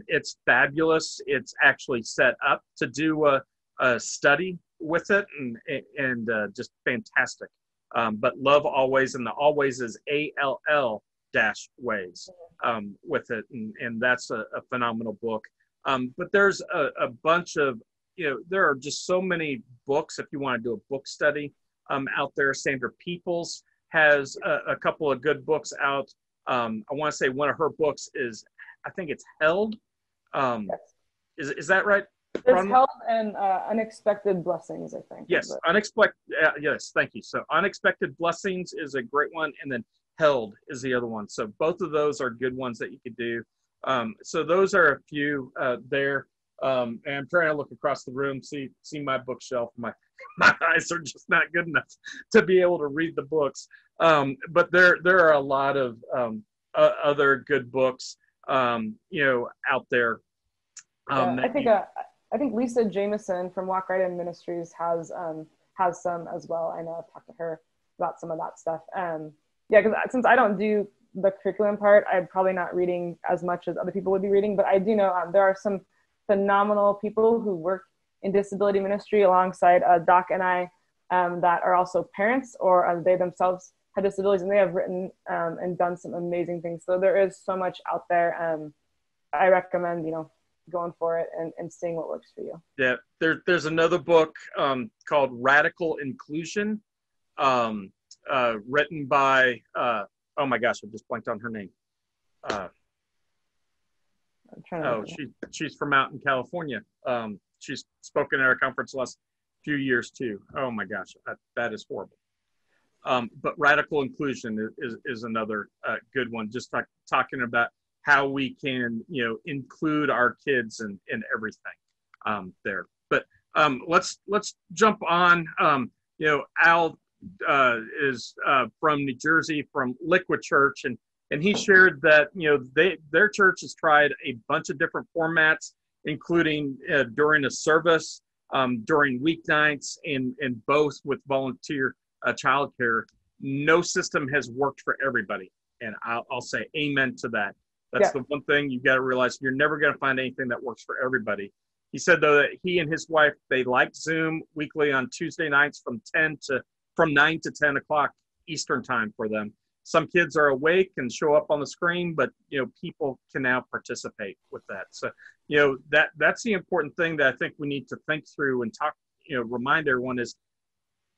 It's fabulous. It's actually set up to do a study with it and just fantastic. But Love Always, and the always is ALL-ways with it. And that's a phenomenal book. But there's a bunch of, there are just so many books if you want to do a book study out there. Sandra Peoples has a couple of good books out. I want to say one of her books is, I think it's Held. Yes. Is that right? There's Held and Unexpected Blessings, I think. Yes, Unexpected. Yes, thank you. So Unexpected Blessings is a great one, and then Held is the other one. So both of those are good ones that you could do. So those are a few there. And I'm trying to look across the room, see my bookshelf. My eyes are just not good enough to be able to read the books. But there are a lot of other good books, out there. I think Lisa Jameson from Walk Right In Ministries has some as well. I know I've talked to her about some of that stuff. Because since I don't do the curriculum part, I'm probably not reading as much as other people would be reading. But I do know there are some phenomenal people who work in disability ministry alongside Doc and I that are also parents, or they themselves have disabilities, and they have written and done some amazing things. So there is so much out there. I recommend, going for it and seeing what works for you. Yeah, there's another book called Radical Inclusion, written by, oh my gosh, I just blanked on her name. She's from out in California. She's spoken at our conference the last few years too. Oh my gosh, that is horrible. But Radical Inclusion is another good one, just talking about how we can, include our kids in everything there. But let's jump on. Al is from New Jersey, from Liquid Church, and he shared that their church has tried a bunch of different formats, including during a service, during weeknights, and both with volunteer childcare. No system has worked for everybody, and I'll say amen to that. That's the one thing you've got to realize. You're never going to find anything that works for everybody. He said, though, that he and his wife, they like Zoom weekly on Tuesday nights from 9 to 10 o'clock Eastern time for them. Some kids are awake and show up on the screen, but people can now participate with that. So that's the important thing that I think we need to think through and talk. Remind everyone is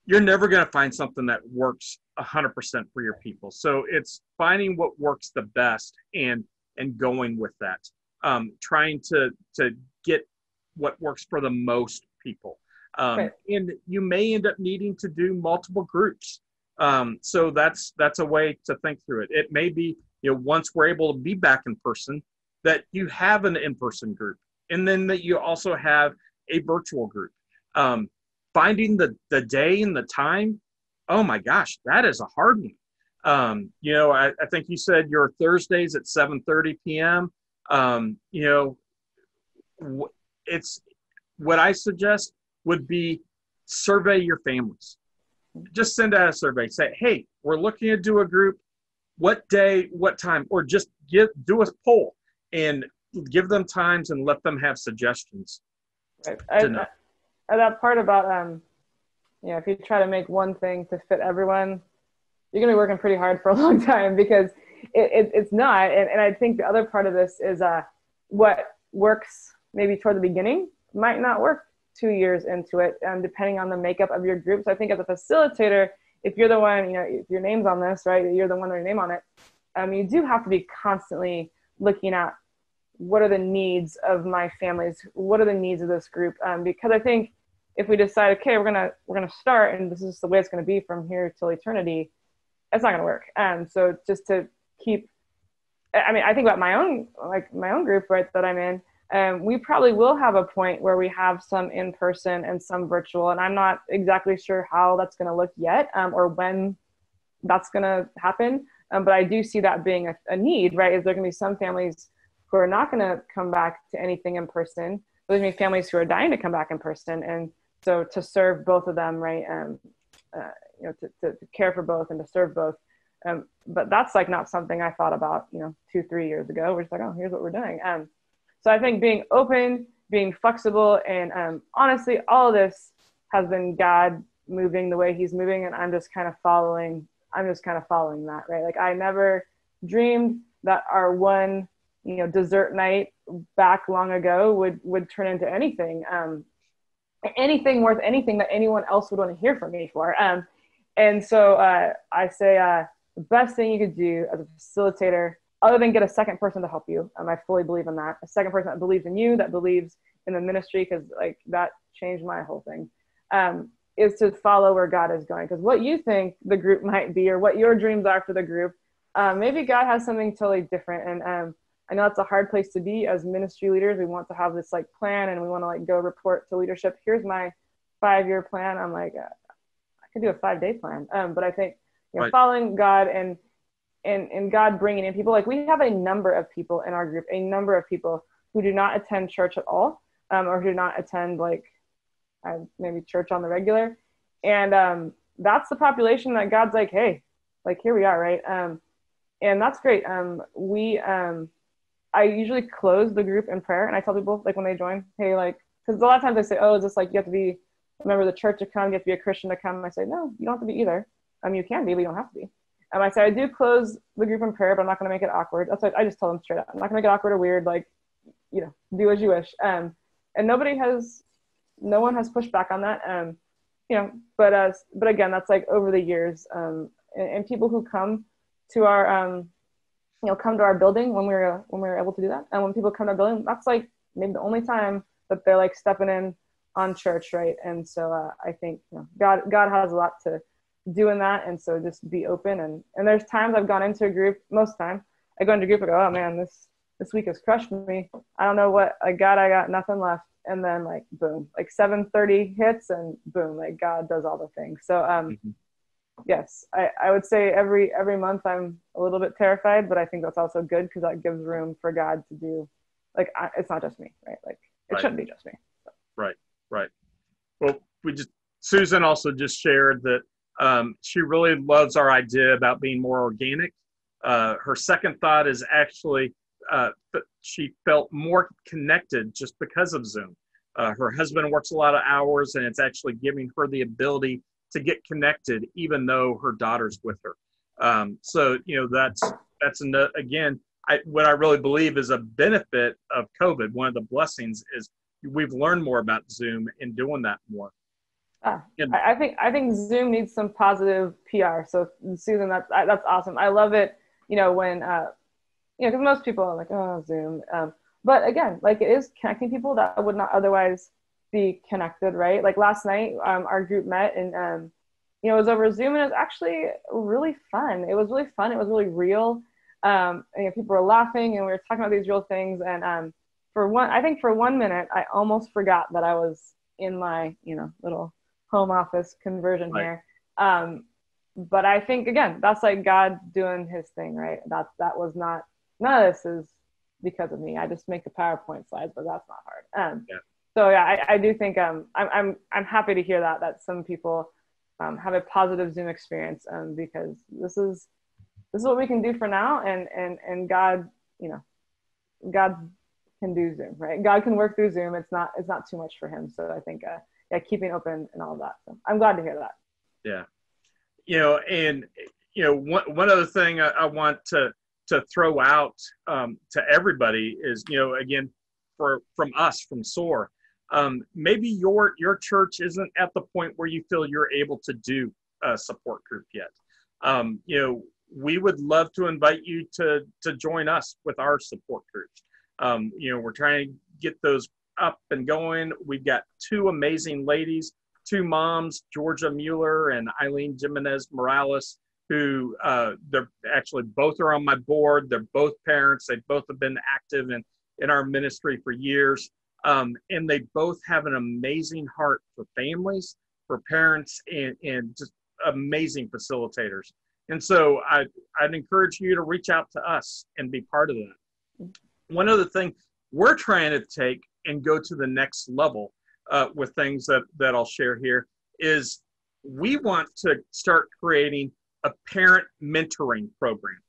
you're never going to find something that works 100% for your people. So it's finding what works the best and going with that, trying to get what works for the most people. Right. And you may end up needing to do multiple groups. So that's a way to think through it. It may be, once we're able to be back in person, that you have an in-person group, and then that you also have a virtual group. Finding the day and the time, oh my gosh, that is a hard one. I think you said your Thursdays at 7:30 p.m. It's what I suggest would be survey your families. Just send out a survey. Say, hey, we're looking to do a group. What day, what time? Or just do a poll and give them times and let them have suggestions. Right. That part about, if you try to make one thing to fit everyone, you're going to be working pretty hard for a long time, because it's not. And I think the other part of this is what works maybe toward the beginning might not work 2 years into it, depending on the makeup of your group. So I think as a facilitator, if you're the one, if your name's on this, right, you're the one with your name on it. You do have to be constantly looking at what are the needs of my families, what are the needs of this group, because I think if we decide, okay, we're gonna start, and this is the way it's gonna be from here till eternity, it's not gonna work. So just to keep, I think about my own group, right, that I'm in. We probably will have a point where we have some in person and some virtual, and I'm not exactly sure how that's gonna look yet, or when that's gonna happen. But I do see that being a need, right? Is there gonna be some families who are not going to come back to anything in person? There's going to be families who are dying to come back in person. And so to serve both of them, right, to care for both and to serve both. But that's like not something I thought about, 2-3 years ago. We're just like, oh, here's what we're doing. So I think being open, being flexible, and honestly, all of this has been God moving the way he's moving. And I'm just kind of following that, right? Like I never dreamed that our one dessert night back long ago would turn into anything worth anything that anyone else would want to hear from me for. And so I say the best thing you could do as a facilitator, other than get a second person to help you, I fully believe in that, a second person that believes in you, that believes in the ministry, because like that changed my whole thing, is to follow where God is going. Because what you think the group might be, or what your dreams are for the group, maybe God has something totally different. And I know it's a hard place to be as ministry leaders. We want to have this like plan, and we want to like go report to leadership. Here's my 5-year plan. I'm like, I could do a 5-day plan. But I think right. Following God and God bringing in people, like we have a number of people in our group, a number of people who do not attend church at all, or who do not attend like maybe church on the regular. And that's the population that God's like, hey, like here we are, right? And that's great. I usually close the group in prayer, and I tell people like when they join, hey, like, because a lot of times they say, oh, is this like you have to be a member of the church to come, you have to be a Christian to come? And I say, no, you don't have to be either. You can be, but you don't have to be. I say I do close the group in prayer, but I'm not going to make it awkward. That's what I just tell them straight up. I'm not going to make it awkward or weird. Like, do as you wish. And no one has pushed back on that. But again, that's like over the years. And people who come to our come to our building when we were able to do that. And when people come to our building, that's like maybe the only time that they're like stepping in on church, right? And so I think God has a lot to do in that, and so just be open. And there's times I've gone into a group. Most time I go into a group and go, oh man, this week has crushed me. I don't know what I got nothing left. And then like boom, like 7:30 hits, and boom, like God does all the things. So yes, I would say every month I'm a little bit terrified, but I think that's also good because that gives room for God to do, like, it's not just me, right? Like it shouldn't be just me. So. Right. Well, Susan also just shared that she really loves our idea about being more organic. Her second thought is actually she felt more connected just because of Zoom. Her husband works a lot of hours, and it's actually giving her the ability to get connected, even though her daughter's with her. So that's again, what I really believe is a benefit of COVID. One of the blessings is we've learned more about Zoom in doing that more. I think Zoom needs some positive PR. So Susan, that's awesome. I love it. When because most people are like, oh, Zoom. But again, like it is connecting people that would not otherwise be connected, right? Like last night, our group met, and it was over Zoom, and it was actually really fun. It was really fun. It was really real. People were laughing, and we were talking about these real things. And for 1 minute, I almost forgot that I was in my little home office conversion here. But I think again, that's like God doing His thing, right? That was not. None of this is because of me. I just make the PowerPoint slides, but that's not hard. So yeah, I do think I'm happy to hear that some people have a positive Zoom experience, because this is what we can do for now, and God, God can do Zoom, right? God can work through Zoom. It's not too much for Him. So I think keeping open and all of that. So I'm glad to hear that. Yeah, one other thing I want to throw out to everybody is, again, from us, from SOAR, maybe your church isn't at the point where you feel you're able to do support group yet. We would love to invite you to join us with our support groups. We're trying to get those up and going. We've got two amazing ladies, two moms, Georgia Mueller and Eileen Jimenez Morales, who they're actually both are on my board. They're both parents. They both have been active in our ministry for years. And they both have an amazing heart for families, for parents, and just amazing facilitators. And so I'd encourage you to reach out to us and be part of that. One other thing we're trying to take and go to the next level with things that I'll share here is we want to start creating a parent mentoring program.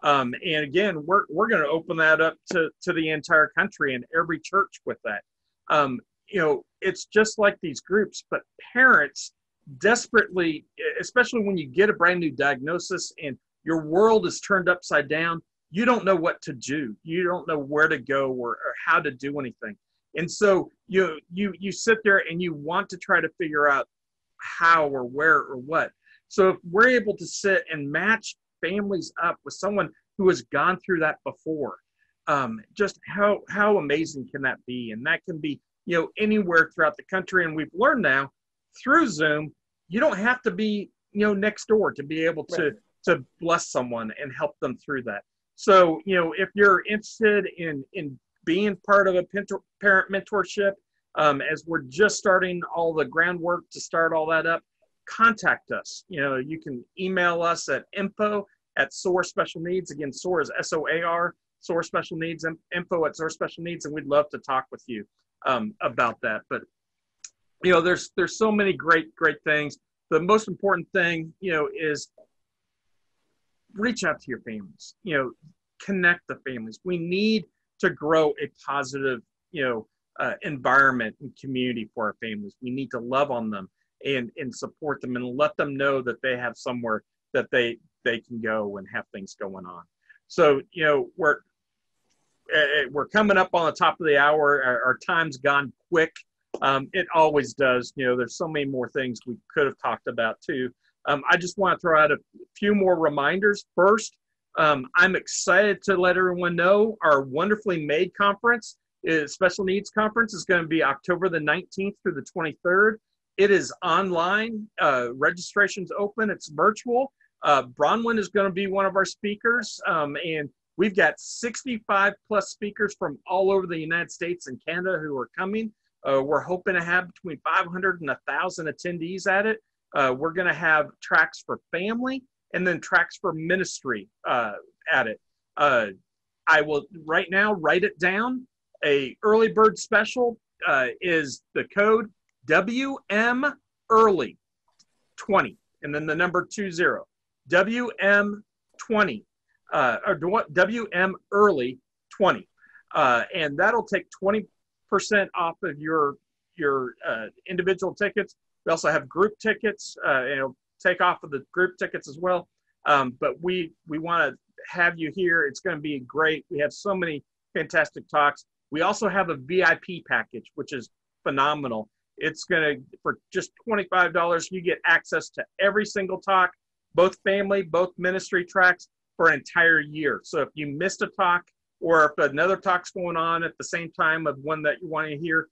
And again, we're going to open that up to the entire country and every church with that. It's just like these groups, but parents desperately, especially when you get a brand new diagnosis and your world is turned upside down, you don't know what to do. You don't know where to go or how to do anything. And so you sit there and you want to try to figure out how or where or what. So if we're able to sit and match families up with someone who has gone through that before, just how amazing can that be? And that can be, anywhere throughout the country. And we've learned now through Zoom, you don't have to be, next door to be able to bless someone and help them through that. So, if you're interested in being part of a parent mentorship, as we're just starting all the groundwork to start all that up, contact us. You can email us at info@SOAR Special Needs. Again, SOAR is SOAR, SOAR Special Needs, info@SOAR Special Needs, and we'd love to talk with you about that. But there's so many great things. The most important thing, is reach out to your families. Connect the families. We need to grow a positive, environment and community for our families. We need to love on them and support them and let them know that they have somewhere that they can go and have things going on. So, we're coming up on the top of the hour. Our time's gone quick. It always does. There's so many more things we could have talked about too. I just want to throw out a few more reminders. First, I'm excited to let everyone know our Wonderfully Made conference, Special Needs Conference, is going to be October the 19th through the 23rd. It is online. Registration's open. It's virtual. Bronwyn is going to be one of our speakers, and we've got 65 plus speakers from all over the United States and Canada who are coming. We're hoping to have between 500 and 1,000 attendees at it. We're going to have tracks for family and then tracks for ministry at it. I will right now write it down. A early bird special is the code WM Early 20, and then the number 20. WM 20 or WM Early 20, and that'll take 20% off of your individual tickets. We also have group tickets. It'll take off of the group tickets as well. But we want to have you here. It's going to be great. We have so many fantastic talks. We also have a VIP package, which is phenomenal. It's going to, for just $25, you get access to every single talk, both family, both ministry tracks for an entire year. So if you missed a talk, or if another talk's going on at the same time of one that you want to hear,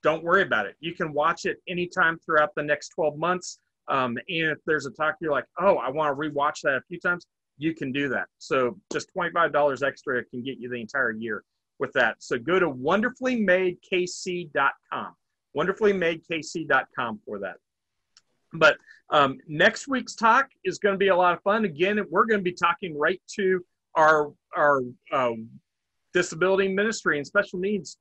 don't worry about it. You can watch it anytime throughout the next 12 months. And if there's a talk you're like, oh, I want to rewatch that a few times, you can do that. So just $25 extra can get you the entire year with that. So go to wonderfullymadekc.com, wonderfullymadekc.com for that. But next week's talk is going to be a lot of fun. Again, we're going to be talking right to our disability ministry and special needs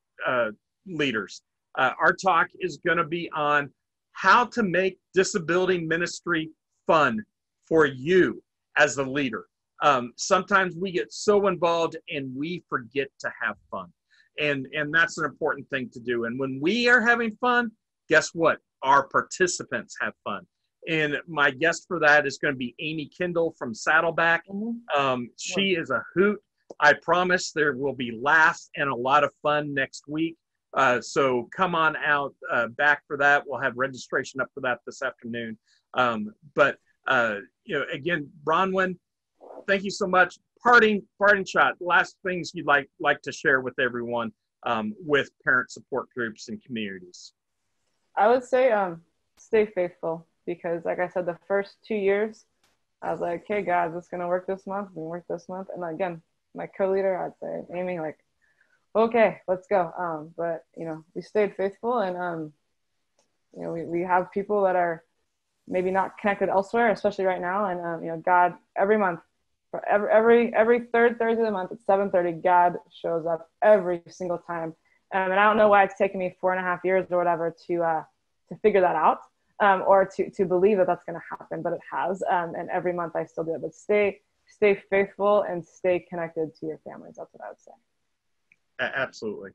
leaders. Our talk is going to be on how to make disability ministry fun for you as a leader. Sometimes we get so involved and we forget to have fun. And that's an important thing to do. And when we are having fun, guess what? Our participants have fun. And my guest for that is going to be Amy Kendall from Saddleback. She is a hoot. I promise there will be laughs and a lot of fun next week. So come on out back for that. We'll have registration up for that this afternoon. But Again, Bronwyn, thank you so much. Parting shot. Last things you'd like to share with everyone with parent support groups and communities. I would say stay faithful, because like I said, the first 2 years, I was like, hey, God, is this going to work this month? It's going to work this month. And again, my co-leader, I'd say, Amy, like, okay, let's go. But, we stayed faithful, and, we have people that are maybe not connected elsewhere, especially right now. And, God, every month, for every third Thursday of the month at 7:30, God shows up every single time. And I don't know why it's taken me 4.5 years or whatever to figure that out, or to believe that that's going to happen, but it has. And every month I still do it. But stay faithful and stay connected to your families. That's what I would say. Absolutely.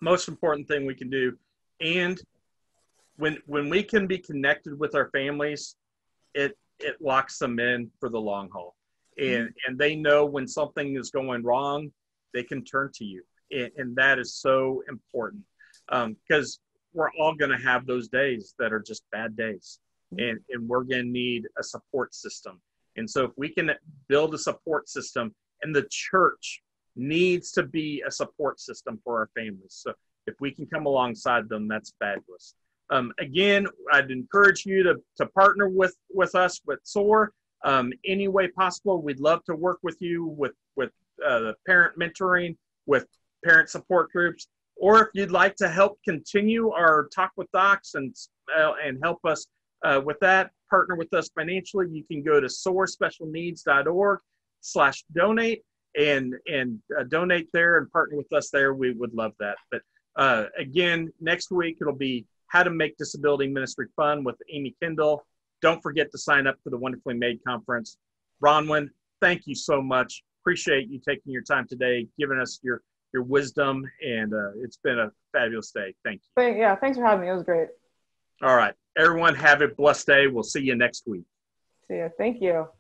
Most important thing we can do. And when we can be connected with our families, it locks them in for the long haul. And they know when something is going wrong, they can turn to you. And that is so important, because we're all going to have those days that are just bad days. And we're going to need a support system. And so if we can build a support system, and the church needs to be a support system for our families. So if we can come alongside them, that's fabulous. Again, I'd encourage you to partner with us with SOAR any way possible. We'd love to work with you with the parent mentoring, with parent support groups, or if you'd like to help continue our Talk with Docs and help us with that, partner with us financially, you can go to soarspecialneeds.org/donate and donate there and partner with us there. We would love that. But again, next week it'll be How to Make Disability Ministry Fun with Amy Kendall. Don't forget to sign up for the Wonderfully Made Conference. Bronwyn, thank you so much. Appreciate you taking your time today, giving us your wisdom, and it's been a fabulous day. Thank you. Yeah, thanks for having me. It was great. All right. Everyone have a blessed day. We'll see you next week. See you. Thank you.